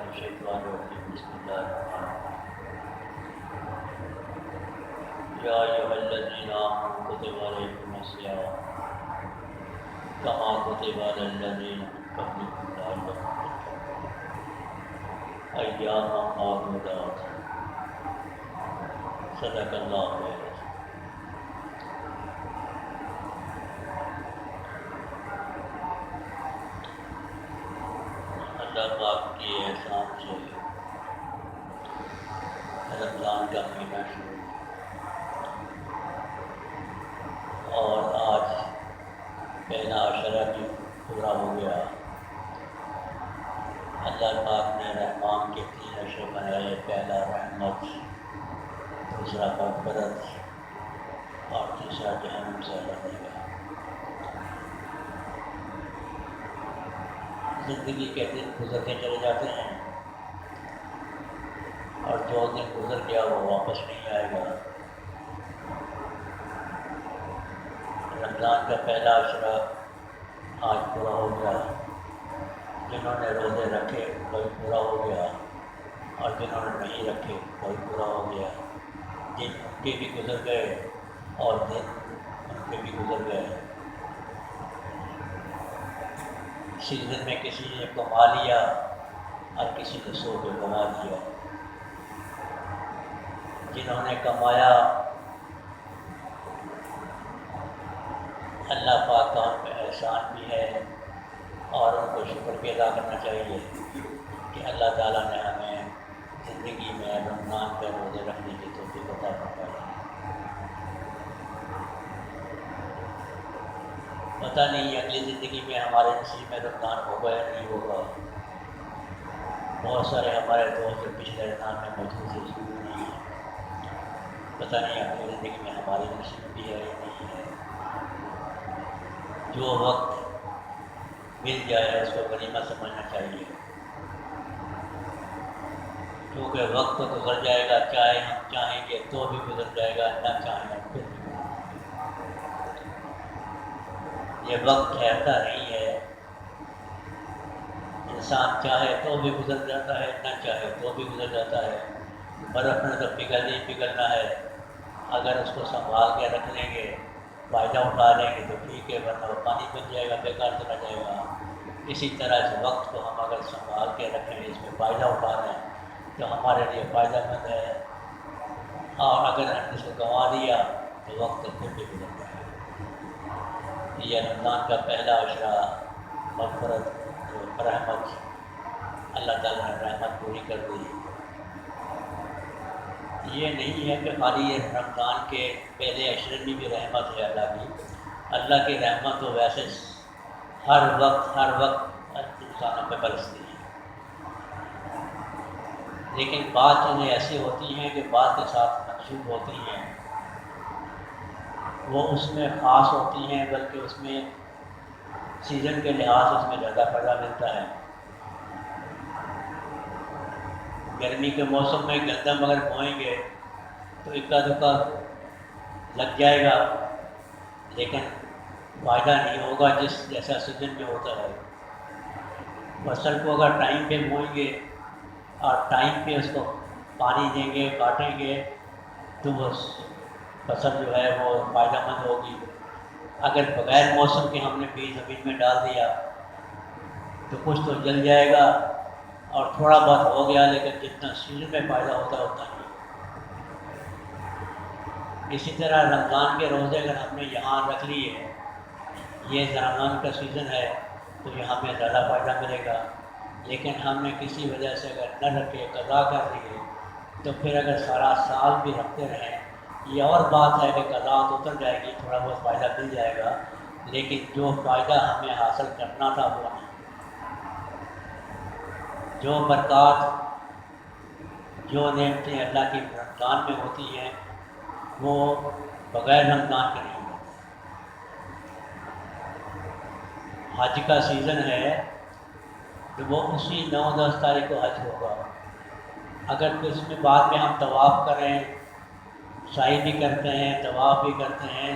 الشیطان الرجیم بسم اللہ الرحمن الرحیم یا ایھا الذین آمنوا کتب علیکم الصیام کما کتب علی الذین من قبلکم لعلکم تتقون ایاما معدودات صدق اللہ علیہ وسلم۔ اللہ پاک کے احسان سے رمضان کا مہینہ شروع اور آج پہلا عشرہ بھی پورا ہو گیا۔ اللہ پاک نے رحمان کے 3 عشرے بنائے، پہلا رحمت، دوسرا مغفرت اور تیسرا جہنم سے بچنے کا۔ زندگی کے دن گزرتے چلے جاتے ہیں اور جو دن گزر گیا وہ واپس نہیں آئے گا۔ رمضان کا پہلا عشرہ آج پورا ہو گیا۔ جنہوں نے روزے رکھے کوئی پورا ہو گیا اور جنہوں نے نہیں رکھے کوئی پورا ہو گیا۔ دن ان کے بھی گزر گئے اور دن ان کے بھی گزر گئے۔ کسی دن میں کسی نے کما لیا اور کسی نے سو کے گنوا دیا۔ جنہوں نے کمایا اللہ پاک کا ان پہ احسان بھی ہے اور ان کو شکر بھی ادا کرنا چاہیے کہ اللہ تعالیٰ نے ہمیں زندگی میں رمضان کے روزے رکھنے کی توفیق عطا فرمائی۔ پتہ نہیں اگلی زندگی میں ہمارے نصیب میں رمضان ہوگا یا نہیں ہوگا۔ بہت سارے ہمارے دوست جو پچھلے رمضان میں موجود تھے اس میں نہیں ہیں۔ پتہ نہیں اگلی زندگی میں ہمارے نصیب بھی ہے یا نہیں ہے۔ جو وقت مل جائے اس کو غنیمت سمجھنا چاہیے، کیونکہ وقت تو گزر جائے گا، چاہے ہم چاہیں گے تو بھی گزر جائے گا، نہ چاہیں ہم پھر بھی۔ یہ وقت ٹھہرتا نہیں ہے، انسان چاہے تو بھی گزر جاتا ہے، نہ چاہے تو بھی گزر جاتا ہے۔ برف نے تو پگھلنا ہی پگھلنا ہے، اگر اس کو سنبھال کے رکھ لیں گے، فائدہ اٹھا لیں گے تو ٹھیک ہے، ورنہ وہ پانی بن جائے گا، بیکار چلا جائے گا۔ اسی طرح اس وقت کو ہم اگر سنبھال کے رکھیں، اس میں فائدہ اٹھا لیں تو ہمارے لیے فائدہ مند ہے، اور اگر ہم نے اس کو گنوا دیا تو وقت تو پھر بھی گزر جائے گا۔ یہ رمضان کا پہلا عشرہ مغفرت رحمت، اللہ تعالیٰ نے رحمت پوری کر دی۔ یہ نہیں ہے کہ خالی یہ رمضان کے پہلے عشرے میں بھی رحمت ہے اللہ کی رحمت تو ویسے ہر وقت انسانوں پہ برستی ہے، لیکن بعض چیزیں ایسی ہوتی ہیں کہ بعض کے ساتھ منسوب ہوتی ہیں، وہ اس میں خاص ہوتی ہیں، بلکہ اس میں سیزن کے لحاظ سے اس میں زیادہ فائدہ ملتا ہے۔ گرمی کے موسم میں گندم اگر بوئیں گے تو اکا دکا لگ جائے گا، لیکن فائدہ نہیں ہوگا جیسا سیزن میں ہوتا ہے۔ فصل کو اگر ٹائم پہ بوئیں گے اور ٹائم پہ اس کو پانی دیں گے، کاٹیں گے تو وہ فصل جو ہے وہ فائدہ مند ہوگی۔ اگر بغیر موسم کے ہم نے بیج زمین میں ڈال دیا تو کچھ تو جل جائے گا اور تھوڑا بہت ہو گیا، لیکن جتنا سیزن میں فائدہ ہوتا ہے اتنا نہیں۔ اسی طرح رمضان کے روزے اگر ہم نے یہاں رکھ لیے، یہ رمضان کا سیزن ہے تو یہاں پہ زیادہ فائدہ ملے گا، لیکن ہم نے کسی وجہ سے اگر نہ رکھے، قضا کر دیے، تو پھر اگر سارا سال بھی رکھتے رہیں، یہ اور بات ہے کہ قضا تو اتر جائے گی، تھوڑا بہت فائدہ مل جائے گا، لیکن جو فائدہ ہمیں حاصل کرنا تھا وہ نہیں۔ جو برکات، جو نعمتیں اللہ کی رمضان میں ہوتی ہیں وہ بغیر رمضان کے نہیں ہوتی۔ حج کا سیزن ہے تو وہ اسی 9-10 تاریخ کو حج ہوگا۔ اگر اس میں بعد میں ہم طواف کریں، سعی بھی کرتے ہیں، طواف بھی کرتے ہیں،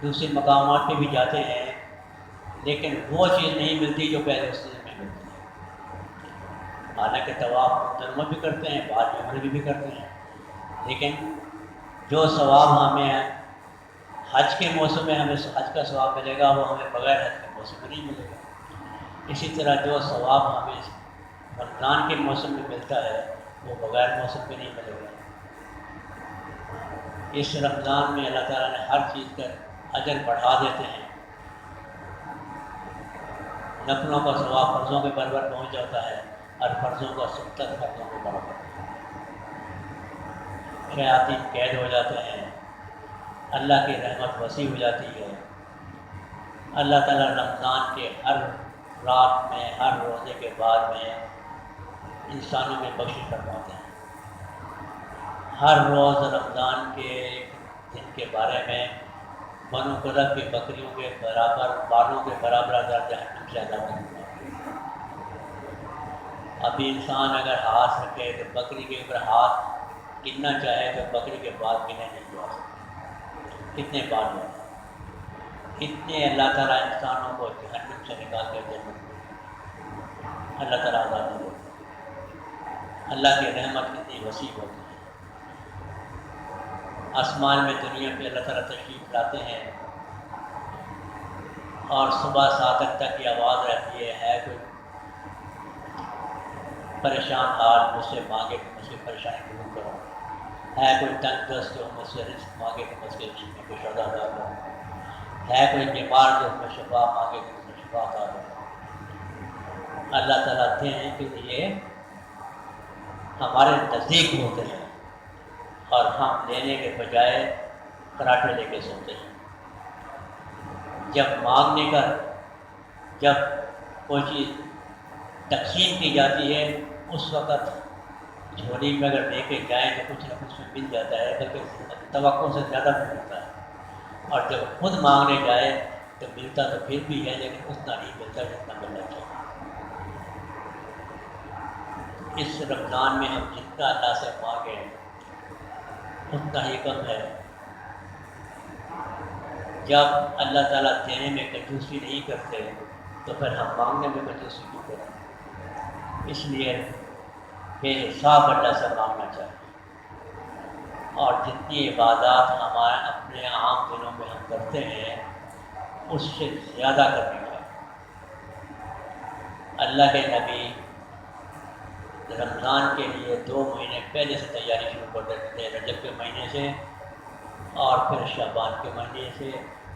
دوسرے مقامات پہ بھی جاتے ہیں، لیکن وہ چیز نہیں ملتی جو پہلے اس دن میں ملتی ہے۔ حالانکہ طواف دنوں میں بھی کرتے ہیں، بعد میں عمرے بھی کرتے ہیں، لیکن جو ثواب ہمیں حج کے موسم میں ہمیں حج کا ثواب ملے گا وہ ہمیں بغیر حج کے موسم میں نہیں ملے گا۔ اسی طرح جو ثواب ہمیں رمضان کے موسم میں ملتا ہے وہ بغیر موسم میں نہیں ملے گا۔ اس رمضان میں اللہ تعالیٰ نے ہر چیز کا اجر بڑھا دیتے ہیں، نفلوں کا ثواب فرضوں کے برابر پہنچ جاتا ہے اور فرضوں کا 70 فرضوں کے برابر، شیاطین قید ہو جاتے ہیں، اللہ کی رحمت وسیع ہو جاتی ہے۔ اللہ تعالیٰ رمضان کے ہر رات میں، ہر روزے کے بعد میں انسانوں میں بخشش فرماتے ہیں۔ ہر روز رمضان کے دن کے بارے میں بنو قرظ کی بکریوں کے برابر، بالوں کے برابر عذاب جہنم سے عذاب ہوگا۔ ابھی انسان اگر ہاتھ رکھے تو بکری کے اوپر ہاتھ گننا چاہے تو بکری کے بال گنے نہیں جا سکتے، کتنے بال ہوتے ہیں، اتنے اللہ تعالیٰ انسانوں کو جہنم سے نکال کر جنت میں اللہ تعالیٰ عذاب نہیں دیتے۔ اللہ کی رحمت کتنی وسیع ہوتی ہے۔ آسمان میں دنیا پہ اللہ تعالیٰ تشریف لاتے ہیں اور صبح 7 تک کی آواز رہتی ہے کوئی پریشان حال مجھ سے مانگے کہ مجھ سے پریشانی دور کرو، ہے کوئی تنگ دست جو مجھ سے رزق مانگے کہ مجھ سے رزق میں کچھ ادا کرو، ہے کوئی بیمار جو میں شفا مانگے کہ مجھ شفا عطا کرو۔ اللہ تعالیٰ آتے ہیں کہ یہ ہمارے نزدیک ہوتے ہیں اور ہم لینے کے بجائے کراٹے لے کے سوتے ہیں۔ جب مانگنے کا، جب کوئی چیز تقسیم کی جاتی ہے اس وقت جھولی میں اگر لے کے جائیں تو کچھ نہ کچھ میں مل جاتا ہے، بلکہ توقع سے زیادہ ملتا ہے، اور جب خود مانگنے جائے تو ملتا تو پھر بھی ہے لیکن اتنا نہیں ملتا جتنا ملنا چاہیے۔ اس رمضان میں ہم جتنا اللہ سے مانگیں اتنا ہی کم ہے۔ جب اللہ تعالیٰ دینے میں کنجوسی نہیں کرتے تو پھر ہم مانگنے میں کنجوسی کیوں کریں؟ اس لیے بے حساب اللہ سے مانگنا چاہیے، اور جتنی عبادات ہمارے اپنے عام دنوں میں ہم کرتے ہیں اس سے زیادہ کرنی چاہیے۔ اللہ کے نبی رمضان کے لیے 2 مہینے پہلے سے تیاری شروع کر دیتے تھے، رجب کے مہینے سے اور پھر شعبان کے مہینے سے،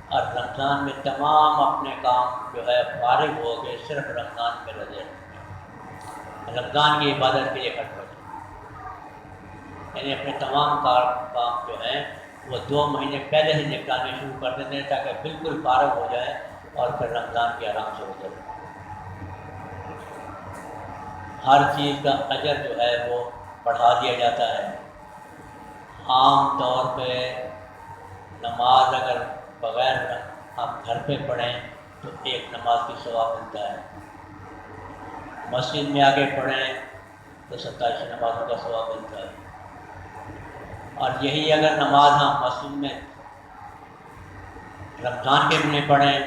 اور رمضان میں تمام اپنے کام جو ہے فارغ ہو کے صرف رمضان میں رضے، رمضان کی عبادت کے لیے کھڑ پڑے، یعنی اپنے تمام کام جو ہیں وہ 2 مہینے پہلے سے نپٹانے شروع کر دیتے ہیں تاکہ بالکل فارغ ہو جائے اور پھر رمضان کے آرام سے ہو جائے۔ ہر چیز کا اجر جو ہے وہ بڑھا دیا جاتا ہے۔ عام طور پہ نماز اگر بغیر ہم گھر پہ پڑھیں تو 1 نماز کی ثواب ملتا ہے، مسجد میں آ کے پڑھیں تو 27 نمازوں کا ثواب ملتا ہے، اور یہی اگر نماز ہم مسجد میں رمضان کے مہینے پڑھیں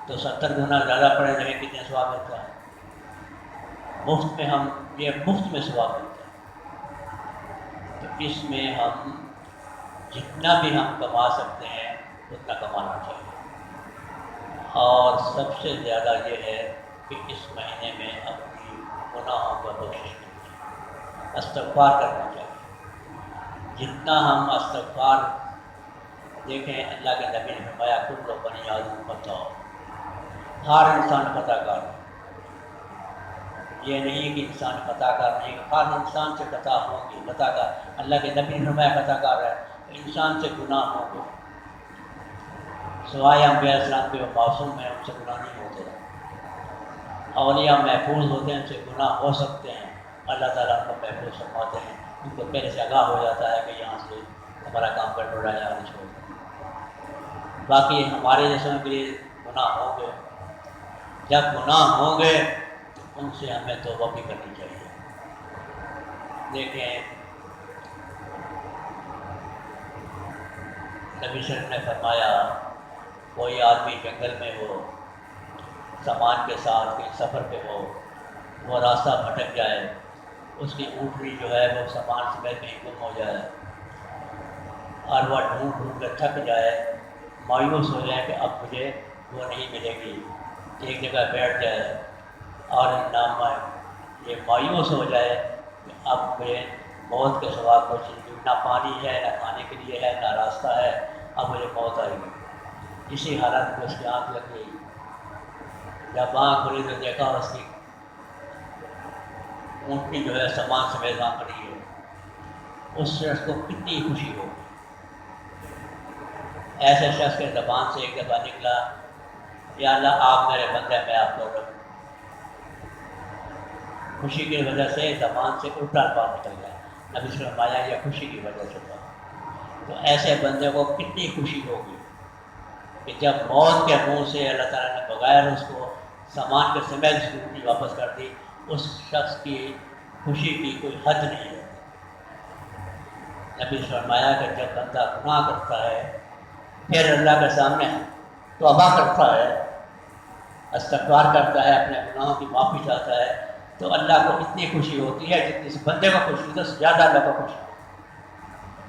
تو 70 گنا زیادہ پڑھیں، لیکن کتنے ثواب ملتا ہے؟ مفت میں ہم یہ مفت میں ثواب ملتا ہے۔ تو اس میں ہم جتنا بھی ہم کما سکتے ہیں اتنا کمانا چاہیے، اور سب سے زیادہ یہ ہے کہ اس مہینے میں اپنی گناہوں کا بخشش کرنی چاہیے، استغفار کرنا چاہیے۔ جتنا ہم استغفار، دیکھیں اللہ کے نبی نے فرمایا کل بنی آدم خطا، ہر انسان خطا کار ہے، یہ نہیں کہ انسان خطا کار نہیں، ہر انسان سے خطا ہوں گی، خطا کار اللہ کے نبی نے فرمایا خطا کار ہے، انسان سے گناہ ہوں گے، سوائے انبیاء السلام کے وہ معصوم ہیں ان سے گناہ نہیں ہوتے، اولیاء محفوظ ہوتے ہیں ان سے گناہ ہو سکتے ہیں، اللہ تعالیٰ ان کو محفوظ فرماتے ہیں، ان کو پہلے سے آگاہ ہو جاتا ہے کہ یہاں سے ہمارا کام کر رہا ہے یہاں چھوڑ دیں۔ باقی ہمارے جیسوں کے لیے گناہ ہوں گے، جب گناہ ہوں گے ان سے ہمیں توبہ بھی کرنی چاہیے۔ دیکھیں نبی صلی اللہ علیہ وسلم نے فرمایا کوئی آدمی جنگل میں ہو، سامان کے ساتھ کہیں سفر پہ ہو، وہ راستہ بھٹک جائے، اس کی اونٹنی جو ہے وہ سامان سمیت کہیں گم ہو جائے، اور وہ ڈھونڈ ڈھونڈ کر تھک جائے، مایوس ہو جائے کہ اب مجھے وہ نہیں ملے گی، ایک جگہ بیٹھ جائے اور یہ مایوس ہو جائے کہ اب مجھے موت کے سوا کچھ نہیں، نہ پانی ہے، نہ کھانے کے لیے ہے، نہ راستہ ہے، اب مجھے موت آئے گی۔ اسی حالت میں اس کی آنکھ لگ گئی، جب آنکھ کھلی تو دیکھا اس کی اونٹنی جو ہے سامان سمیت وہاں کھڑی ہے۔ اس شخص کو کتنی خوشی ہوگی۔ ایسے شخص کے زبان سے ایک دفعہ نکلا، یا اللہ آپ میرے بندے، میں آپ کو رکھ۔ خوشی کی وجہ سے زبان سے الٹا الفاظ نکل گیا، نبی صلی اللہ علیہ وسلم یہ خوشی کی وجہ سے تھا۔ تو ایسے بندے کو کتنی خوشی ہوگی کہ جب موت کے منہ سے اللہ تعالیٰ نے بغیر اس کو سامان کے سمیت اونٹنی واپس کر دی، اس شخص کی خوشی کی کوئی حد نہیں ہے۔ نبی فرمایا کہ جب بندہ گناہ کرتا ہے پھر اللہ کے سامنے توبہ کرتا ہے، استغفار کرتا ہے، اپنے گناہوں کی معافی چاہتا ہے، تو اللہ کو اتنی خوشی ہوتی ہے جتنی اس بندے کو خوشی ہوتی ہے، اس سے زیادہ اللہ کو خوشی ہوتی ہے۔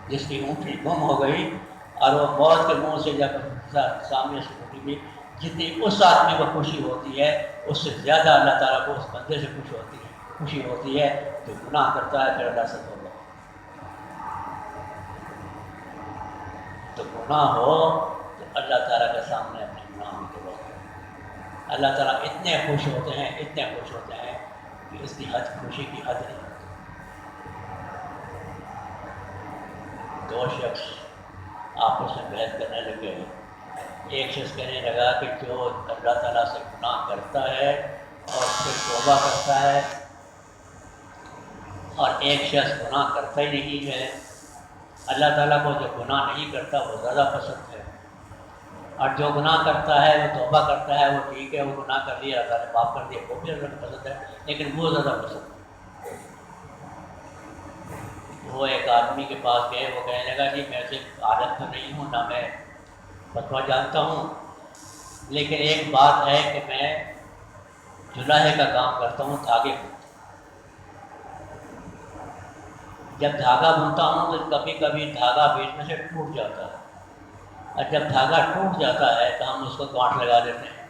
جس کی اونٹنی گم ہو گئی اور وہ موت کے منہ سے جب سامنے سے اٹھی گئی، جتنی اس آدمی کو خوشی ہوتی ہے اس سے زیادہ اللہ تعالیٰ کو اس بندے سے خوشی ہوتی ہے جو گناہ کرتا ہے پھر اللہ سے توبہ۔ تو گناہ ہو تو اللہ تعالیٰ کے سامنے اپنے گناہوں کو روکے۔ اللہ تعالیٰ اتنے خوش ہوتے ہیں، اتنے خوش ہوتے ہیں کہ اس کی خوشی کی حد نہیں ہوتی۔ دو شخص آپس میں بحث کرنے لگے، ایک شخص کہنے لگا کہ جو اللہ تعالیٰ سے گناہ کرتا ہے اور پھر توبہ کرتا ہے، اور ایک شخص گناہ کرتا ہی نہیں ہے، اللہ تعالیٰ کو جو گناہ نہیں کرتا وہ زیادہ پسند ہے، اور جو گناہ کرتا ہے وہ توبہ کرتا ہے، وہ ٹھیک ہے، وہ گناہ کر لیا اللہ تعالیٰ نے معاف کر دیا، وہ بھی اللہ کو پسند ہے، لیکن وہ زیادہ پسند ہے۔ وہ ایک آدمی کے پاس گئے، وہ کہنے لگا جی میں سے عالم تو نہیں ہوں، نہ میں فتویٰ جانتا ہوں، لیکن ایک بات ہے کہ میں جلاہے کا کام کرتا ہوں، دھاگے کو۔ جب دھاگا بنتا ہوں تو کبھی کبھی دھاگا بیچ میں سے ٹوٹ جاتا ہے، اور جب دھاگا ٹوٹ جاتا ہے تو ہم اس کو گانٹھ لگا دیتے ہیں،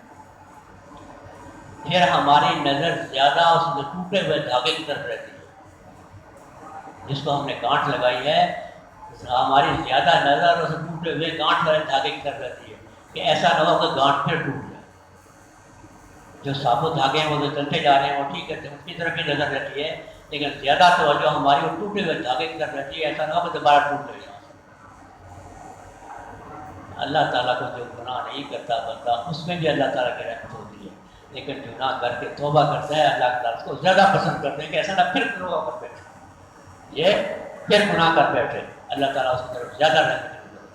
پھر ہماری نظر زیادہ اس ٹوٹے ہوئے دھاگے کی طرف رہتی ہے، جس کو ہم نے گانٹھ لگائی ہے، ہماری زیادہ نظر اس ٹوٹے ہوئے گانٹھ والے دھاگے کی طرف رہتی ہے کہ ایسا نہ ہو کہ گانٹھ پھر ٹوٹ جائے۔ جو ثابت دھاگے ہیں وہ جو چلتے جا رہے ہیں وہ ٹھیک ہے، اس کی طرف بھی نظر رہتی ہے، لیکن زیادہ توجہ ہماری وہ ٹوٹے ہوئے دھاگے کی طرف رہتی ہے، ایسا نہ ہو کہ دوبارہ ٹوٹ جائے۔ اللہ تعالیٰ کو جو گناہ نہیں کرتا بندہ، اس میں بھی اللہ تعالیٰ کی رحمت ہوتی ہے، لیکن گناہ کر کے توبہ کرتا ہے اللہ تعالیٰ اس کو زیادہ پسند کرتے ہیں کہ ایسا نہ پھر توبہ کر بیٹھے، یہ پھر گناہ کر بیٹھے، اللہ تعالیٰ اس کی طرف زیادہ رحمت کرتے ہیں۔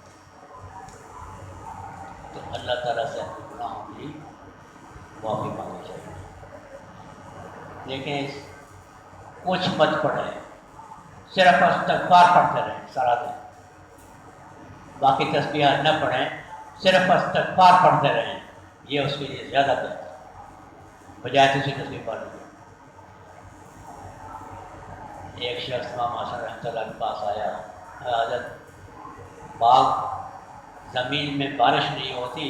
تو اللہ تعالیٰ سے اپنے گناہوں کی معافی مانگنی چاہیے، لیکن کچھ مت پڑھیں، صرف استغفار پڑھتے رہیں سارا دن، باقی تسبیحات نہ پڑھیں، صرف استغفار پڑھتے رہیں، یہ اس کے لیے زیادہ بہتر ہے بجائے دوسری تسبیح پڑھنے کے۔ ایک شخص امام حسن رحمۃ اللہ کے پاس آیا، حضرت باغ زمین میں بارش نہیں ہوتی،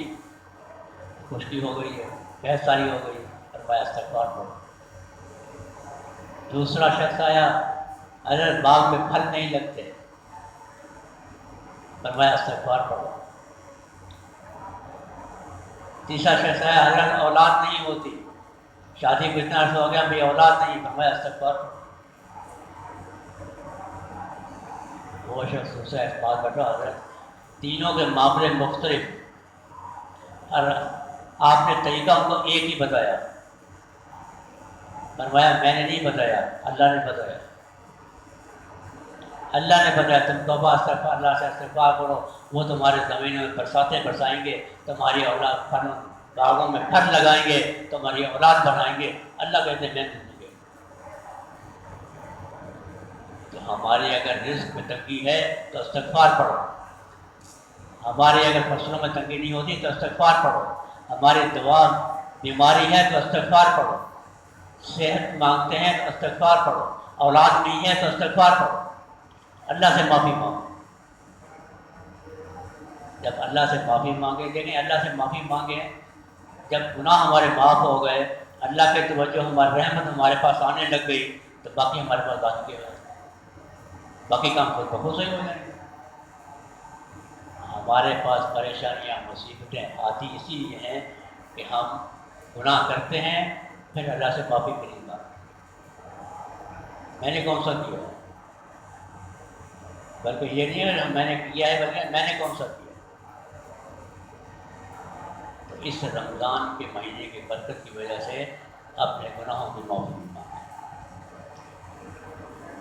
خشکی ہو گئی ہے، بہت ساری ہو گئی، فرمایا استغفار پڑھو۔ دوسرا شخص آیا، حضرت باغ میں پھل نہیں لگتے، فرمایا استغفار پڑھو۔ تیسرا شخص آیا، حضرت اولاد نہیں ہوتی، شادی کو اتنا عرصہ ہو گیا میری اولاد نہیں، فرمایا استغفار پڑھو۔ وہ شخص دوسرا اس بات بیٹھا، حضرت تینوں کے معاملے مختلف، اور آپ نے طریقہ ان کو ایک ہی بتایا، فرمایا میں نے نہیں بتایا، اللہ نے بتایا، اللہ نے بتایا تم توبہ استغفار اللہ سے استغفار کرو، وہ تمہارے زمینوں میں برساتیں برسائیں گے، تمہاری اولاد پھل باغوں میں پھل لگائیں گے، تمہاری اولاد بڑھائیں گے، اللہ کہتے ہیں میں دوں گے۔ تو ہماری اگر رزق میں تنگی ہے تو استغفار پڑھو، ہماری اگر فصلوں میں تنگی نہیں ہوتی تو استغفار پڑھو، ہماری دعا بیماری ہے تو استغفار پڑھو، صحت مانگتے ہیں تو استغفار پڑھو، اولاد نہیں ہے تو استغفار پڑھو، اللہ سے معافی مانگو۔ جب اللہ سے معافی مانگے، دیکھیں اللہ سے معافی مانگے، جب گناہ ہمارے معاف ہو گئے، اللہ کے توجہ ہماری رحمت ہمارے پاس آنے لگ گئی، تو باقی ہمارے پاس باقی کیا ہے، باقی کام خود بخود صحیح ہو جائیں گے۔ ہمارے پاس پریشانیاں مصیبتیں آتی اسی لیے ہیں کہ ہم گناہ کرتے ہیں، پھر اللہ سے معافی نہیں مانگتے۔ میں نے کون سا کیا، بلکہ یہ نہیں ہے میں نے کیا ہے، بلکہ میں نے کون سا کیا۔ تو اس رمضان کے مہینے کی برکت کی وجہ سے اپنے گناہوں کی معافی بھی مانگیں۔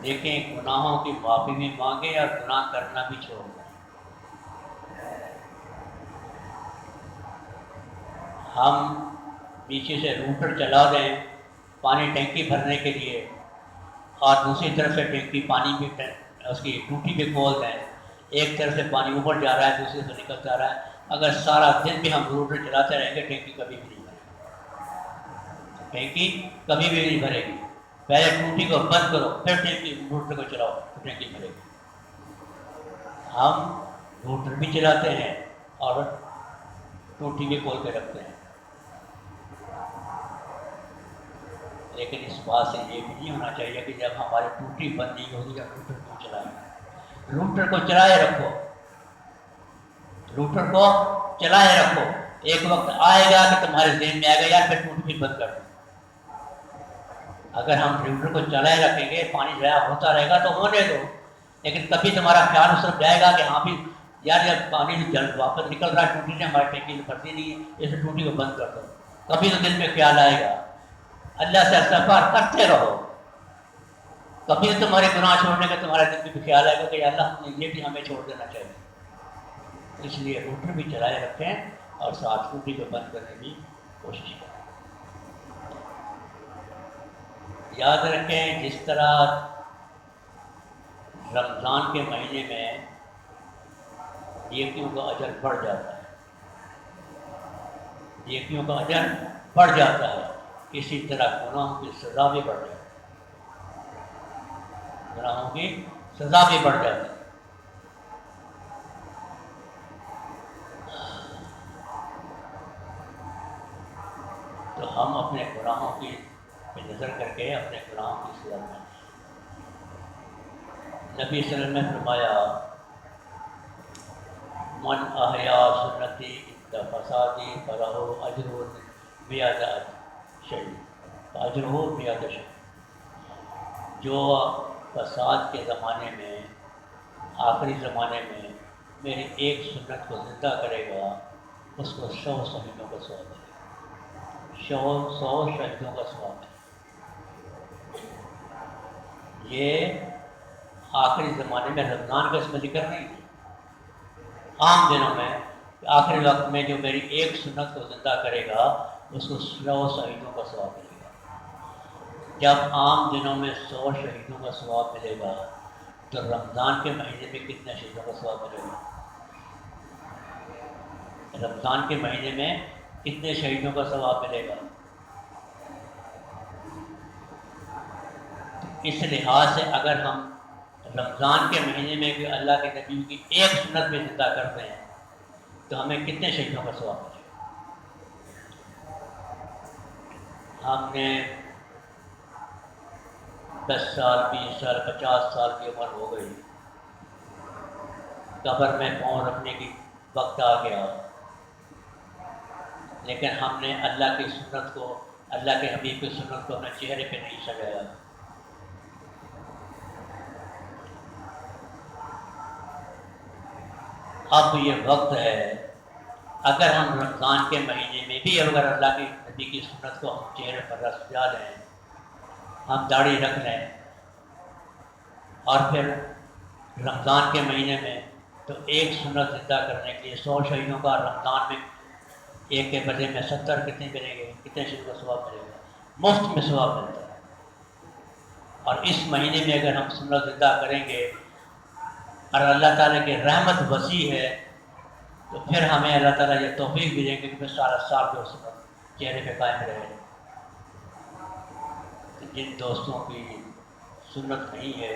دیکھیں گناہوں کی معافی بھی مانگیں اور گناہ کرنا بھی چھوڑ دیں۔ ہم پیچھے سے روٹر چلا دیں پانی ٹینکی بھرنے کے لیے، اور دوسری طرف سے ٹینکی پانی بھی اس کی ٹوٹی بھی کھول دیں، ایک طرف سے پانی اوپر جا رہا ہے دوسری سے نکل جا رہا ہے، اگر سارا دن بھی ہم روٹر چلاتے رہیں گے ٹینکی کبھی بھی نہیں بھرے گی، ٹینکی کبھی بھی نہیں بھرے گی۔ پہلے ٹوٹی کو بند کرو، پھر ٹینکی روٹر کو چلاؤ تو ٹینکی بھرے گی۔ ہم روٹر بھی چلاتے ہیں اور ٹوٹی بھی کھول کے رکھتے ہیں، لیکن اس بات سے یہ بھی نہیں ہونا چاہیے کہ جب ہماری ٹوٹی بند نہیں ہوگی یا روٹر کو چلائیں۔ روٹر کو چلائے رکھو، روٹر کو چلائے رکھو، ایک وقت آئے گا کہ تمہارے ذہن میں آئے گا یار پھر ٹوٹی بند کر دو۔ اگر ہم روٹر کو چلائے رکھیں گے پانی ضائع ہوتا رہے گا تو ہونے دو، لیکن کبھی تمہارا خیال اس طرف جائے گا کہ ہاں بھی یار جب پانی جلد واپس نکل رہا ہے ٹوٹی سے ہماری ٹینکی بھرتی نہیں ہے، اس ٹوٹی کو بند کر دو، کبھی تو دل میں خیال آئے گا۔ اللہ سے استغفار کرتے رہو، کبھی تو تمہارے گناہ چھوڑنے کا تمہارے دل میں بھی خیال آئے گا کہ اللہ یہ بھی ہمیں چھوڑ دینا چاہیے۔ اس لیے روٹر بھی چلائے رکھیں اور ساتھ ٹوٹی کو بند کرنے کی کوشش کریں۔ یاد رکھیں جس طرح رمضان کے مہینے میں نیکیوں کا اجر بڑھ جاتا ہے، نیکیوں کا اجر بڑھ جاتا ہے، اسی طرح گناہوں کی سزا بھی بڑھ جاتی ہے، گناہوں کی سزا بھی بڑھ جاتی ہے۔ تو ہم اپنے گناہوں کی پہ نظر کر کے اپنے گناہوں کی سزا میں نبی صلی اللہ علیہ وسلم نے فرمایا من احیا سنتی فسادی فلہ اجر بیاد شہید، اجر ہو بیاد شہید۔ جو فساد کے زمانے میں آخری زمانے میں میری ایک سنت کو زندہ کرے گا اس کو 100 شہیدوں کا ثواب ملے گا، 100 شہیدوں کا ثواب ملے گا۔ یہ آخری زمانے میں رمضان کا اس میں ذکر نہیں ہے، عام دنوں میں آخری وقت میں جو میری ایک سنت کو زندہ کرے گا اس کو 100 شہیدوں کا ثواب ملے گا۔ جب عام دنوں میں 100 شہیدوں کا ثواب ملے گا تو رمضان کے مہینے میں کتنے شہیدوں کا ثواب ملے گا؟ رمضان کے مہینے میں کتنے شہیدوں کا ثواب ملے گا؟ اس لحاظ سے اگر ہم رمضان کے مہینے میں بھی اللہ کے نبی کی ایک سنت میں زندہ کرتے ہیں تو ہمیں کتنے شہیدوں کا ثواب ملے گا؟ ہم نے 10 سال 20 سال 50 سال کی عمر ہو گئی، قبر میں پاؤں رکھنے کی وقت آ گیا، لیکن ہم نے اللہ کی سنت کو، اللہ کے حبیب کی سنت کو اپنے چہرے پہ نہیں سجایا۔ اب یہ وقت ہے اگر ہم رمضان کے مہینے میں بھی اگر اللہ کے نبی کی سنت کو ہم چہرے پر سجا لیں، ہم داڑھی رکھ لیں، اور پھر رمضان کے مہینے میں تو ایک سنت زندہ کرنے کے لیے 100 شہیدوں کا، رمضان میں ایک کے بدلے میں 70 کتنے ملیں گے، کتنے شہیدوں کا ثواب ملے گا؟ مفت میں ثواب ملتا ہے۔ اور اس مہینے میں اگر ہم سنت زندہ کریں گے اور اللہ تعالیٰ کی رحمت وسیع ہے تو پھر ہمیں اللہ تعالیٰ یہ توفیق بھی دیں گے کہ پھر سارا سال جو سنت چہرے پہ قائم رہے۔ جن دوستوں کی سنت نہیں ہے،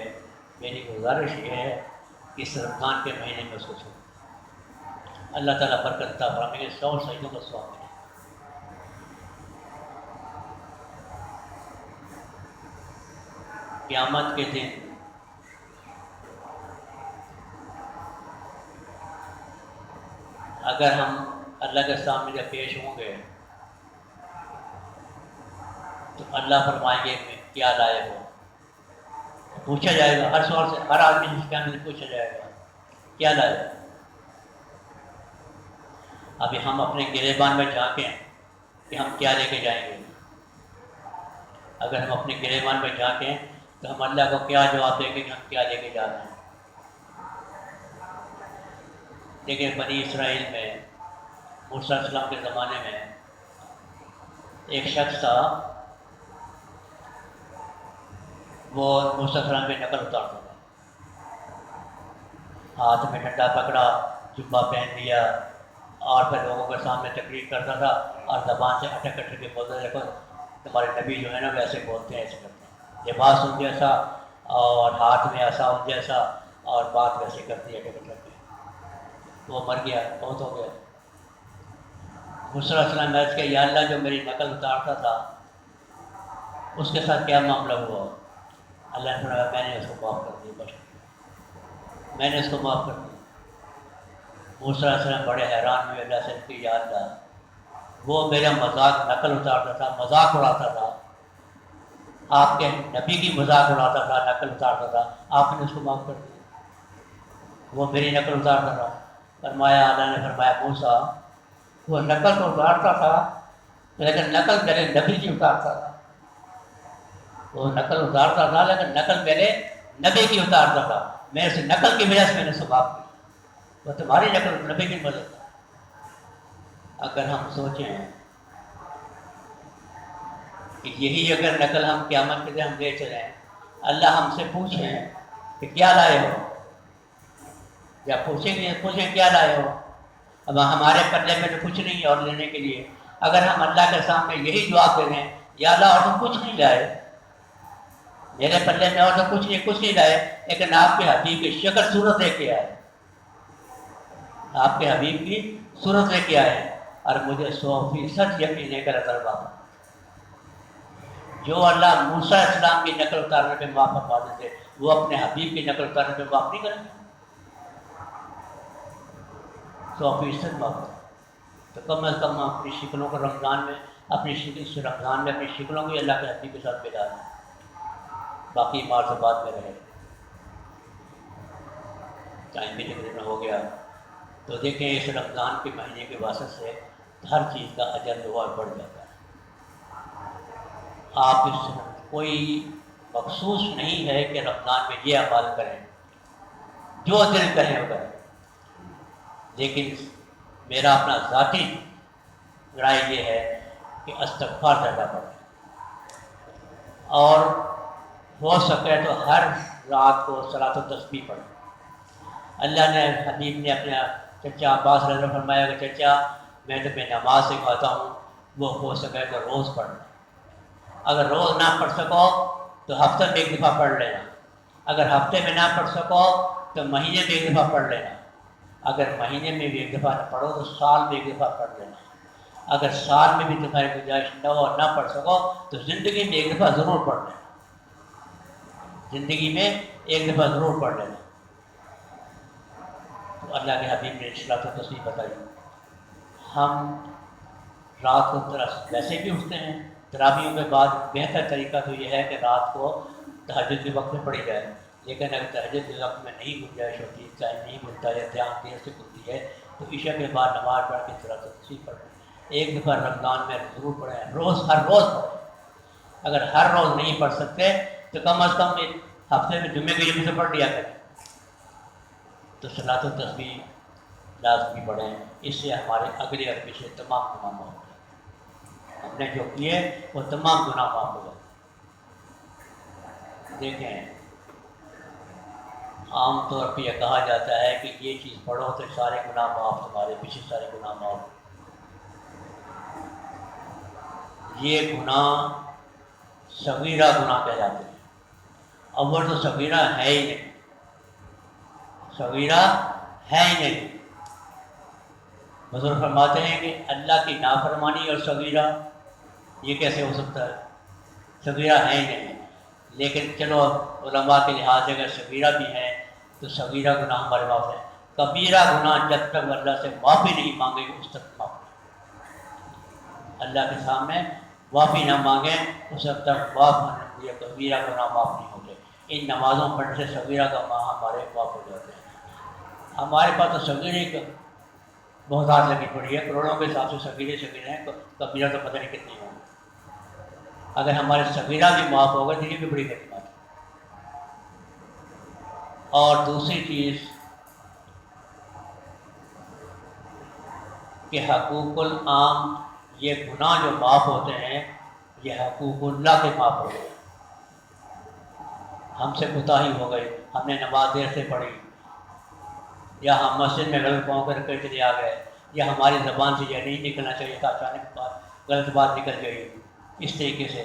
میری گزارش یہ ہے کہ اس رمضان کے مہینے میں اس کو چھوڑیں۔ اللہ تعالیٰ برکت عطا فرمائیں گے، 100 سجدوں کا ثواب ملے۔ قیامت کے دن اگر ہم اللہ کے سامنے جب پیش ہوں گے تو اللہ فرمائیں گے کہ کیا لائے ہو؟ پوچھا جائے گا، ہر سوال سے، ہر آدمی سے قیامت میں پوچھا جائے گا کیا لائے ہو؟ ابھی ہم اپنے گریبان میں جھانکیں کہ ہم کیا لے کے جائیں گے۔ اگر ہم اپنے گریبان میں جھانکیں تو ہم اللہ کو کیا جواب دیں گے کہ ہم کیا لے کے جا رہے ہیں۔ لیکن بنی اسرائیل میں موسیٰ علیہ السلام کے زمانے میں ایک شخص تھا، وہ موسیٰ علیہ السلام کی نقل اتارتا تھا، ہاتھ میں ڈنڈا پکڑا، جبہ پہن لیا، اور پھر لوگوں کے سامنے تقریر کرتا تھا اور زبان سے اٹک اٹک کے بولتا، دیکھو تمہارے نبی جو ہے نا ویسے بولتے ہیں، ایسے کرتے ہیں، لباس ان جیسا اور ہاتھ میں عصا ان جیسا اور بات ویسے کرتی ہے اٹک اٹک کے۔ وہ مر گیا، بہت ہو گیا۔ موسیٰ علیہ السلام نے عرض کیا، یا اللہ جو میری نقل اتارتا تھا اس کے ساتھ کیا معاملہ ہوا؟ اللہ نے فرمایا میں نے اس کو معاف کر دیا، بس میں نے اس کو معاف کر دیا۔ موسیٰ علیہ السلام بڑے حیران ہوئے، اللہ سے کہ یا اللہ وہ میرا مذاق نقل اتارتا تھا، مذاق اڑاتا تھا، آپ کے نبی کی مذاق اڑاتا تھا، نقل اتارتا تھا، آپ نے اس کو معاف کر دیا، وہ میری نقل اتارتا تھا۔ فرمایا، اللہ نے فرمایا موسیٰ وہ نقل تو اتارتا تھا لیکن نقل میرے نبی کی اتارتا تھا، وہ نقل اتارتا تھا لیکن نقل میرے نبی کی اتارتا تھا، میں اس نقل کی وجہ سے میں نے اس کو معاف کیا، وہ تمہاری نقل نبی کی مدد ہے۔ اگر ہم سوچیں کہ یہی اگر نقل ہم قیامت کے دن ہم لے چلیں، اللہ ہم سے پوچھیں کہ کیا لائے ہو، یا پوچھیں کیا لائے ہو، اب ہمارے پلے میں تو کچھ نہیں ہے اور لینے کے لیے، اگر ہم اللہ کے سامنے یہی جواب دے دیں، یا اللہ اور تو کچھ نہیں لائے، میرے پلے میں اور تو کچھ نہیں لائے، لیکن آپ کے حبیب کی شکل صورت لے کے آئے، آپ کے حبیب کی صورت لے کے آئے، اور مجھے 100% یقین ہے کہ تجربہ جو اللہ موسیٰ علیہ السلام کی نقل اتارنے پہ معاف فرما دیتے وہ اپنے حبیب کی نقل اتارنے پہ معاف نہیں کریں گے، 100% معاف کریں۔ تو کم از کم اپنی شکلوں کو رمضان میں اپنی شکلوں کو اللہ کے حبیب کے ساتھ ملا دیں، باقی مار سے بعد میں رہے۔ ٹائم بھی تقریباً ہو گیا، تو دیکھیں اس رمضان کے مہینے کے واسطے سے ہر چیز کا اجر و بڑھ جاتا ہے۔ آپ اس کوئی مخصوص نہیں ہے کہ رمضان میں یہ اعمال کریں، جو دل کریں وہ کریں، لیکن میرا اپنا ذاتی رائے یہ ہے کہ استغفار زیادہ پڑھیں، اور ہو سکے تو ہر رات کو صلاۃ التسبیح پڑھیں۔ اللہ نے حبیب نے اپنے چچا عباس رضی اللہ عنہ فرمایا کہ چچا میں تمہیں نماز سکھاتا ہوں، وہ ہو سکے تو روز پڑھنا، اگر روز نہ پڑھ سکو تو ہفتے میں ایک دفعہ پڑھ لینا، اگر ہفتے میں نہ پڑھ سکو تو مہینے میں ایک دفعہ پڑھ لینا، اگر مہینے میں بھی ایک دفعہ نہ پڑھو تو سال میں ایک دفعہ پڑھ لینا، اگر سال میں بھی تمہاری گنجائش نہ ہو اور نہ پڑھ سکو تو زندگی میں ایک دفعہ ضرور پڑھ لینا، زندگی میں ایک دفعہ ضرور پڑھ لینا۔ تو اللہ کے حبیب نے صلاۃ التسبیح بتائی۔ ہم رات کو ویسے بھی اٹھتے ہیں، تراویحوں کے بعد بہتر طریقہ تو یہ ہے کہ رات کو تہجد کے وقت میں پڑھی جائے، لیکن اگر تہجد کے وقت میں نہیں گنجائش ہوتی، ٹائم نہیں ملتا یا دھیان دیر سے کھلتی ہے تو عشاء کے بعد نماز پڑھ کے صلاۃ التسبیح پڑھیں، ایک دفعہ رمضان میں ضرور پڑھیں، ہر روز پڑھیں، اگر ہر روز نہیں پڑھ سکتے تو کم از کم ایک ہفتے میں جمعے کے جمعے سے پڑھ لیا کریں، تو صلاۃ التسبیح لازمی پڑھیں، اس سے ہمارے اگلے اور پچھلے تمام گناہ معاف ہو جائیں، ہم نے جو کیے وہ تمام گناہ معاف ہو جائیں۔ دیکھیں عام طور پہ یہ کہا جاتا ہے کہ یہ چیز پڑھو تو سارے گناہ معاف، تمہارے پچھلے سارے گناہ معاف۔ یہ گناہ صغیرہ گناہ کہلاتے ہیں. اول تو صغیرہ ہے ہی نہیں، صغیرہ ہے ہی نہیں. بزرگ فرماتے ہیں کہ اللہ کی نافرمانی اور صغیرہ یہ کیسے ہو سکتا ہے؟ صغیرہ ہے ہی نہیں. لیکن چلو علماء کے لحاظ سے اگر صغیرہ بھی ہے تو صغیرہ گناہ ہمارے معاف ہے. کبیرہ گناہ جب تک اللہ سے معافی نہیں مانگے گی اس تک معاف نہیں. اللہ کے سامنے معافی نہ مانگیں اس وقت تک معاف یہ کبیرہ گناہ معاف نہیں ہوتے. ان نمازوں پڑھنے سے صغیرہ کا ماہ ہمارے معاف ہو جاتے ہیں. ہمارے پاس تو صغیرے کا بہت ہاتھ لگی پڑی ہے، کروڑوں کے حساب سے صغیرے ہیں، کبیرہ تو پتہ نہیں کتنی ہوں. اگر ہمارے صغیرہ بھی معاف ہوگا تو یہ بھی بڑی بڑی بات ہے. اور دوسری چیز کہ حقوق العام، یہ گناہ جو معاف ہوتے ہیں یہ حقوق اللہ کے معاف ہوتے ہیں. ہم سے کوتاہی ہو گئی، ہم نے نماز دیر سے پڑھی، یا ہم مسجد میں غلط پاؤں کر کے چلے آ گئے، یا ہماری زبان سے یہ نہیں نکلنا چاہیے تھا، اچانک غلط بات نکل گئی اس طریقے سے.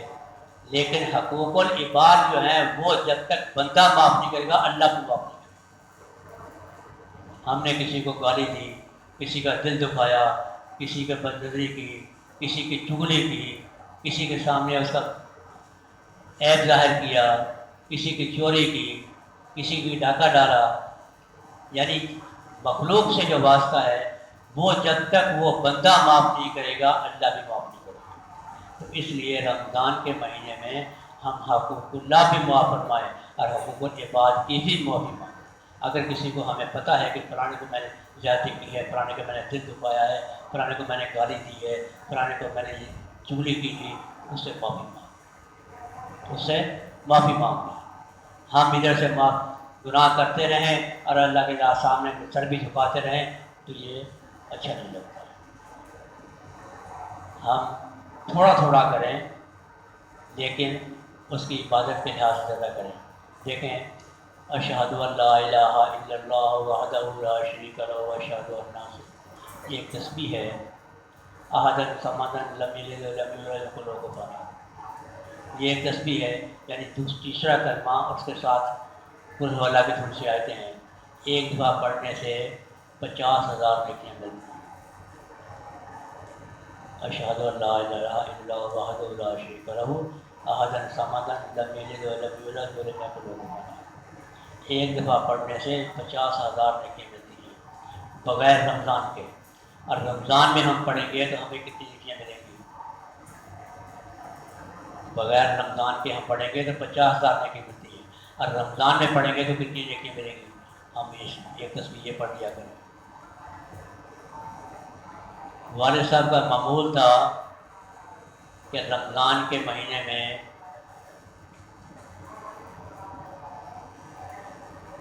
لیکن حقوق العباد جو ہیں وہ جب تک بندہ معاف نہیں کرے گا اللہ کو معاف نہیں کرے گا. ہم نے کسی کو گالی دی، کسی کا دل دکھایا، کسی کی بدنظری کی، کسی کی چغلی کی، کسی کے سامنے اس کا عیب ظاہر کیا، کسی کی چوری کی، کسی کی ڈاکہ ڈالا، یعنی مخلوق سے جو واسطہ ہے وہ جب تک وہ بندہ معاف نہیں کرے گا اللہ بھی معاف نہیں کرے گا. تو اس لیے رمضان کے مہینے میں ہم حقوق اللہ بھی معاف فرمائیں اور حقوق العباد کی بھی معافی مانگیں. اگر کسی کو ہمیں پتہ ہے کہ فلانے کو میں نے زیادتی کی ہے، فلانے کو میں نے دل دکھایا ہے، فلانے کو میں نے گالی دی ہے، فلانے کو میں نے چغلی کی تھی، اس سے معافی مانگ، اس سے معافی مانگ. ہم ادھر سے گناہ کرتے رہیں اور اللہ کے سامنے سر بھی جھکاتے رہیں تو یہ اچھا نہیں لگتا. ہم تھوڑا تھوڑا کریں لیکن اس کی عبادت کے لحاظ سے زیادہ کریں. دیکھیں اشہد ان لا الہ الا اللہ وحدہ لا شریک لہ واشہد ان یہ ایک تسبیح ہے. احدن صمدن لم یلد ولم یولد ولم یکن لہ کفوا احد، یہ ایک تسبیح ہے. یعنی تیسرا کلمہ اس کے ساتھ قل هو اللہ کی تھوڑی سی آیتیں ہیں، ایک دفعہ پڑھنے سے 50,000 نیکیاں ملتی ہیں. اشہد ان لا الہ الا اللہ وحدہ لا شریک لہ احدن صمدن لم یلد ولم یولد ولم یکن لہ کفوا احد. ایک دفعہ پڑھنے سے 50,000 نیکیاں ملتی ہیں بغیر رمضان کے. اور رمضان میں ہم پڑھیں گے تو ہمیں کتنی نیکیاں ملیں گی؟ بغیر رمضان کے ہم پڑھیں گے تو 50,000 نیکی ملتی ہے، اور رمضان میں پڑھیں گے تو کتنی نیکی ملیں گی؟ ہم ایک تصویر یہ پڑھ لیا کریں. والد صاحب کا معمول تھا کہ رمضان کے مہینے میں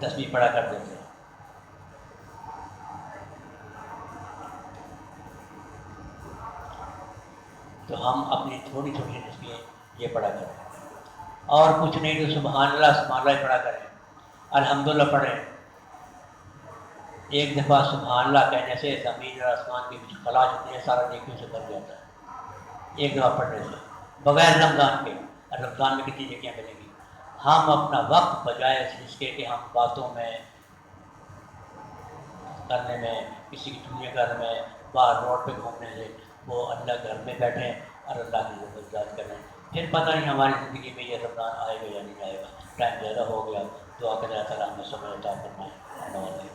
تسبیح پڑھا کرتے تھے. تو ہم اپنی تھوڑی تھوڑی تسبیح یہ پڑھا کریں، اور کچھ نہیں تو سبحان اللہ پڑھا کریں، الحمدللہ پڑھیں. ایک دفعہ سبحان اللہ کہنے سے زمین اور آسمان کے بیچ خلا جتنے ہیں سارا نیکیوں سے بھر جاتا ہے ایک دفعہ پڑھنے سے بغیر رمضان کے. اور رمضان میں کتنی نیکیاں ملیں گی؟ ہم اپنا وقت بجائے اس کے کہ ہم باتوں میں کرنے میں، کسی کی چنیاں کرنے میں، باہر روڈ پہ گھومنے سے، وہ اللہ گھر میں بیٹھیں اور اللہ کی عبادت کریں. پھر پتہ نہیں ہماری زندگی میں یہ رمضان آئے گا یا نہیں آئے گا. ٹائم زیادہ ہو گیا، دعا کریں اللہ تعالیٰ ہمیں سمجھ عطا فرمائے.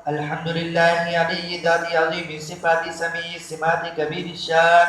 الحمد لله علي ذات عظيم صفات سميع السمات كبير الشان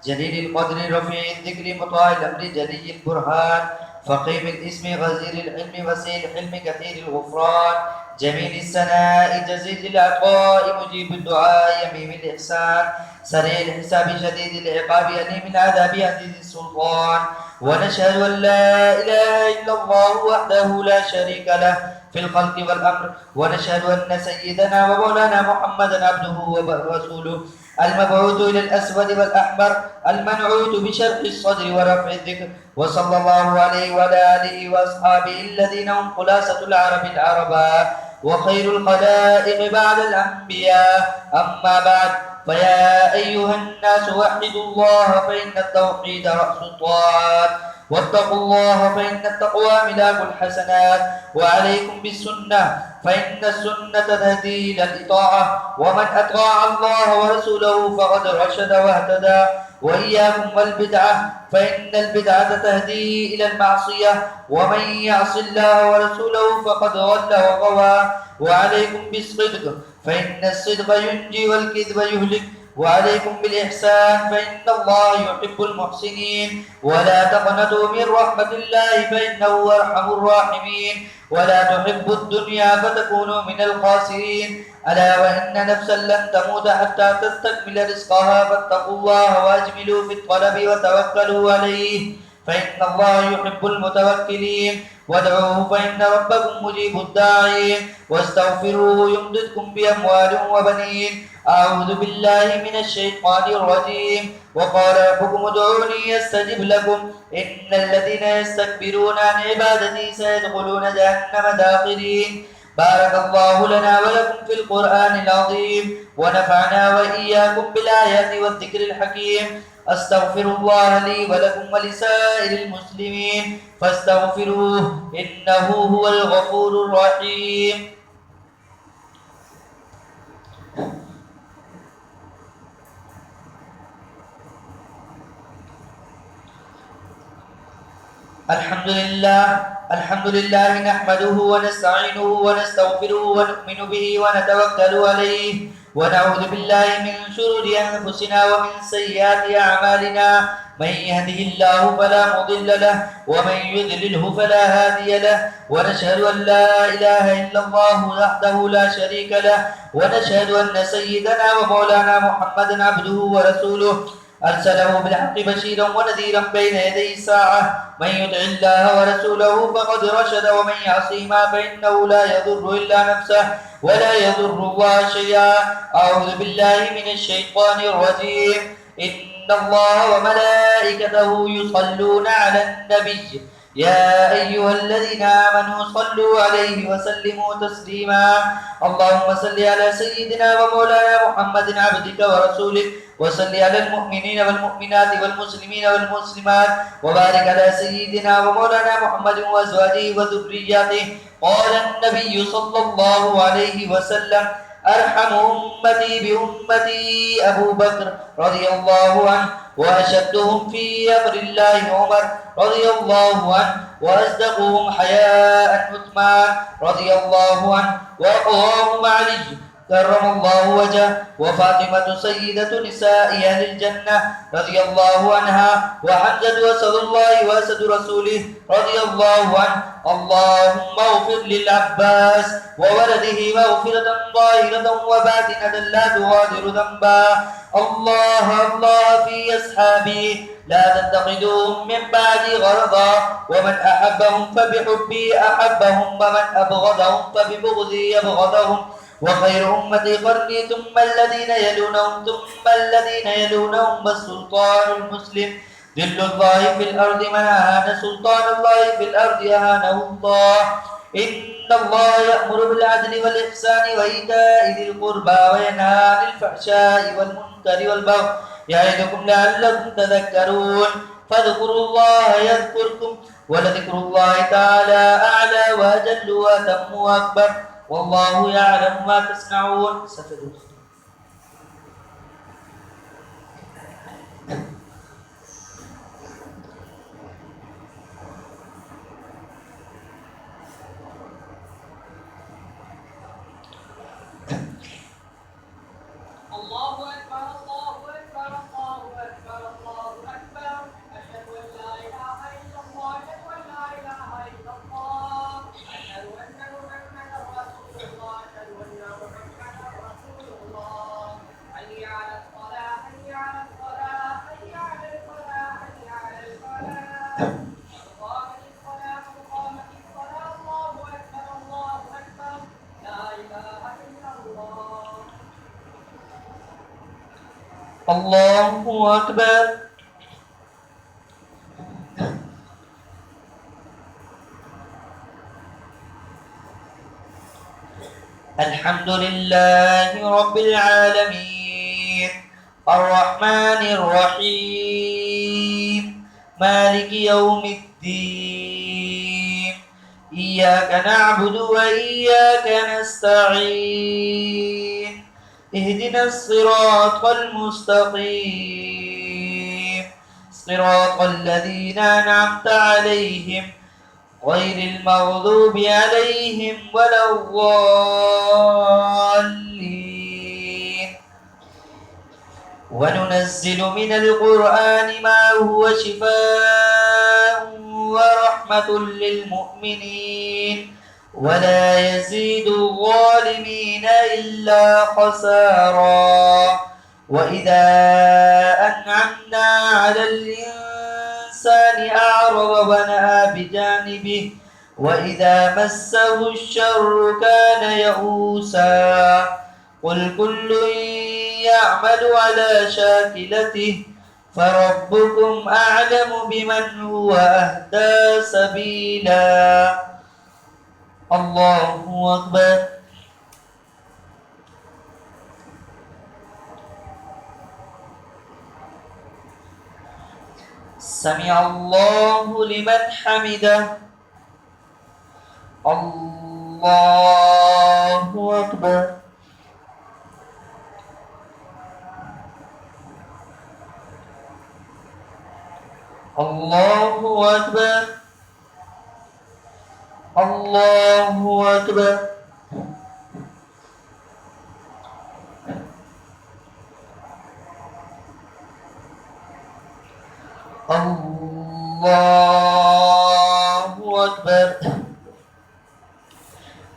جليل القدر رفيع الذكر مطاع الأمر جلي البرهان فقيم الاسم غزير العلم وسيل الحلم كثير الغفران جميل الثناء جزيل العطاء مجيب الدعاء يميم الإحسان سريع الحساب شديد العقاب أليم العذاب عزيز السلطان ونشهد أن لا إله إلا الله وحده لا شريك له في الخلق والأمر ونشهد أن سيدنا ومولانا محمدا عبده ورسوله المبعوث إلى الأسود والأحمر المنعوت بشرح الصدر ورفع الذكر وصلى الله عليه وعلى آله وأصحابه الذين هم خلاصة العرب العرباء وخير الخلائق بعد الأنبياء أما بعد فيا أيها الناس وحدوا الله فإن التوحيد رأس الطاعات واتقوا الله فإن التقوى ملاك الحسنات وعليكم بالسنة فإن السنة تهدي إلى الإطاعة ومن أطاع الله ورسوله فقد رشد واهتدى وإياكم والبدعة فإن البدعة تهدي إلى المعصية ومن يعص الله ورسوله فقد ضل وغوى وعليكم بالصدق فإن الصدق ينجي والكذب يهلك وعليكم بالإحسان فإن الله يحب المحسنين ولا تقنطوا من رحمة الله فإنه أرحم الراحمين ولا تحبوا الدنيا فتكونوا من الخاسرين ألا وإن نفسا لن تموت حتى تستكمل رزقها فاتقوا الله وأجملوا في الطلب وتوكلوا عليه فإن الله يحب المتوكلين وادعوه فإن ربكم مجيب الداعين واستغفروه يمددكم بأموال وبنين أعوذ بالله من الشيطان الرجيم وقال ربكم ادعوني يستجب لكم إن الذين يستكبرون عن عبادتي سيدخلون جهنم داخرين بارك الله لنا ولكم في القرآن العظيم ونفعنا وإياكم بالآيات والذكر الحكيم أستغفر الله لي ولكم ولسائر المسلمين فاستغفروه إنه هو الغفور الرحيم الحمد لله نحمده ونستعينه ونستغفره ونؤمن به ونتوكل عليه ونعوذ بالله من شرور أنفسنا ومن سيئات أعمالنا من يهده الله فلا مضل له ومن يضلله فلا هادي له ونشهد أن لا إله إلا الله وحده لا شريك له ونشهد أن سيدنا ومولانا محمدا عبده ورسوله أرسله بالحق بشيرا ونذيرا بين يدي الساعة من يطع الله ورسوله فقد رشد ومن يعصهما فإنه لا يضر إلا نفسه ولا يضر الله شيئا أعوذ بالله من الشيطان الرجيم إن الله وملائكته يصلون على النبي يا أيها الذين آمنوا صلوا عليه وسلموا تسليما اللهم صل على سيدنا ومولانا محمد عبدك ورسولك وصل على المؤمنين والمؤمنات والمسلمين والمسلمات وبارك على سيدنا ومولانا محمد وأزواجه وذرياته قال النبي صلى الله عليه وسلم أرحم أمتي بأمتي أبو بكر رضي الله عنه وأشدهم في أمر الله عمر رضي الله عنه وأصدقهم حياء عثمان رضي الله عنه وأقواهم علي كرم الله وجهه وفاطمة سيدة نساء أهل الجنة رضي الله عنها وحمزة أسد الله وأسد رسوله رضي الله عنه اللهم اغفر للعباس وولده مغفرة ظاهرة وباطنة لا تغادر ذنبا الله في أصحابي لا تتخذوهم من بعدي غرضا ومن أحبهم فبحبي أحبهم ومن أبغضهم فببغضي يبغضهم وخير أمتي قرني ثم الذين يلونهم ثم الذين يلونهم والسلطان المسلم ذل الله في الأرض من أهان سلطان الله في الأرض أهانه الله إن الله يأمر بالعدل والإحسان وإيتاء ذي القربى وينهى عن الفحشاء والمنكر والبغي يعظكم لعلكم تذكرون فاذكروا الله يذكركم ولذكر الله تعالى أعلى وأجل وأتم وأكبر والله يعلم ما تصنعون الله أكبر. الحمد لله رب العالمين الرحمن الرحيم مالك يوم الدين إياك نعبد وإياك نستعين اهدنا الصراط المستقيم صراط الذين أنعمت عليهم غير المغضوب عليهم ولا الضالين. وننزل من القرآن ما هو شفاء ورحمة للمؤمنين ولا يزيد الظالمين إلا خسارا. وإذا أنعمنا على الإنسان أعرض ونأى بجانبه وإذا مسه الشر كان يئوسا. قل كل يعمل على شاكلته فربكم أعلم بمن هو أهدى سبيلا. الله أكبر. سمع الله لمن حمده. الله أكبر. الله أكبر. الله أكبر. الله أكبر.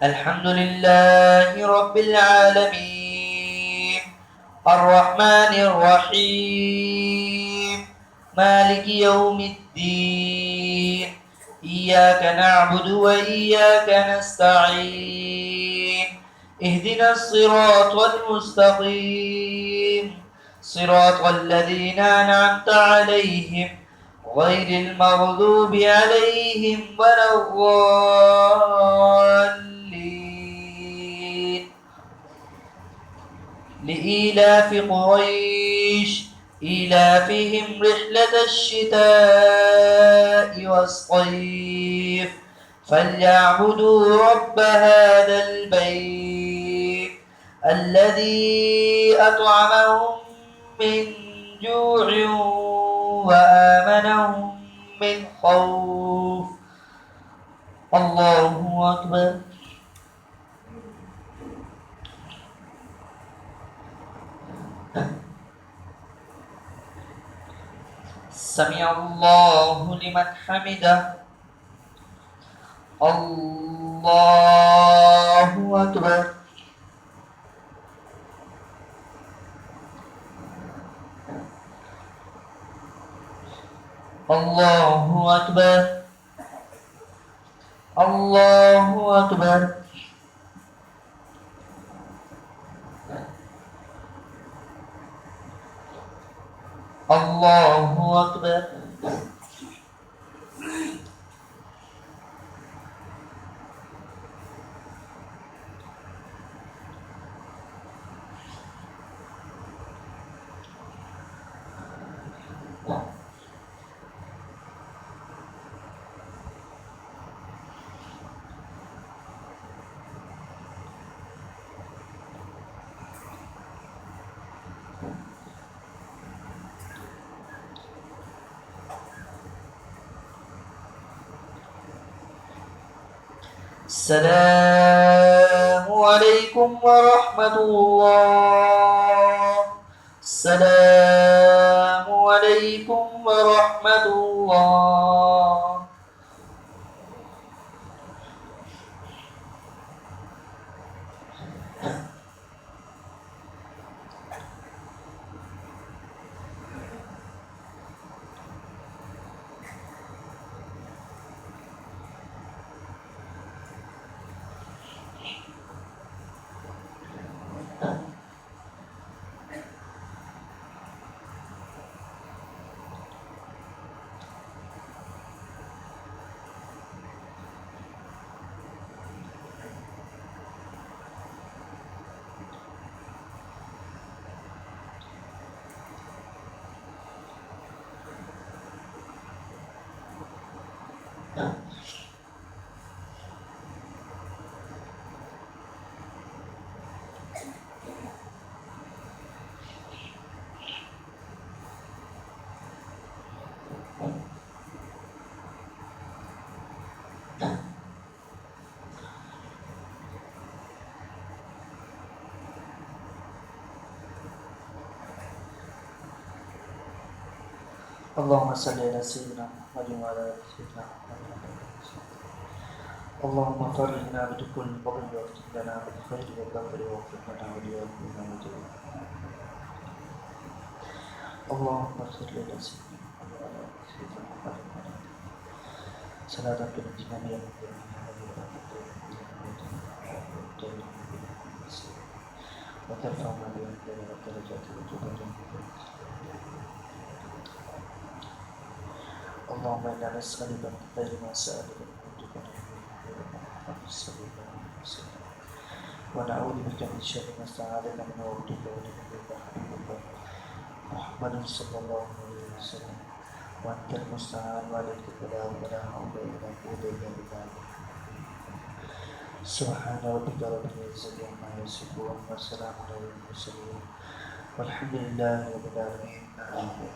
الحمد لله رب العالمين الرحمن الرحيم مالك يوم الدين إياك نعبد وإياك نستعين اهدنا الصراط المستقيم صراط الذين أنعمت عليهم غير المغضوب عليهم ولا الضالين. لإيلاف قريش إيلافهم رحلة الشتاء والصيف فليعبدوا رب هذا البيت الذي أطعمهم من جوع وآمنهم من خوف. الله أكبر. سمع الله لمن حمده. الله أكبر. الله أكبر. الله أكبر. الله أكبر. السلام عليكم ورحمة الله. السلام عليكم ورحمة الله. اللهم صل على سيدنا محمد وعلى ال سيدنا محمد. اللهم فرجنا بدخول القبر واختم لنا بالخير والغفر واغفر لنا ولوالدينا وجميع. اللهم صل على سيدنا محمد وعلى ال سيدنا محمد صلاة تنجينا بها من جميع وترفعنا بها من جميع الدرجات وتبلغنا. اللهم انا نسالك من خير ما سالك منك محمد صلى الله عليه وسلم ونعوذ بك من شر ما استعاذك من عبدك ونبيك حبيبك محمد صلى الله عليه وسلم وانت المستعان وعليك البلاغ ولا حول ولا قوه الا بالله. سبحان ربك رب العزه عما يصفون وسلام على المرسلين والحمد لله رب العالمين. آمين.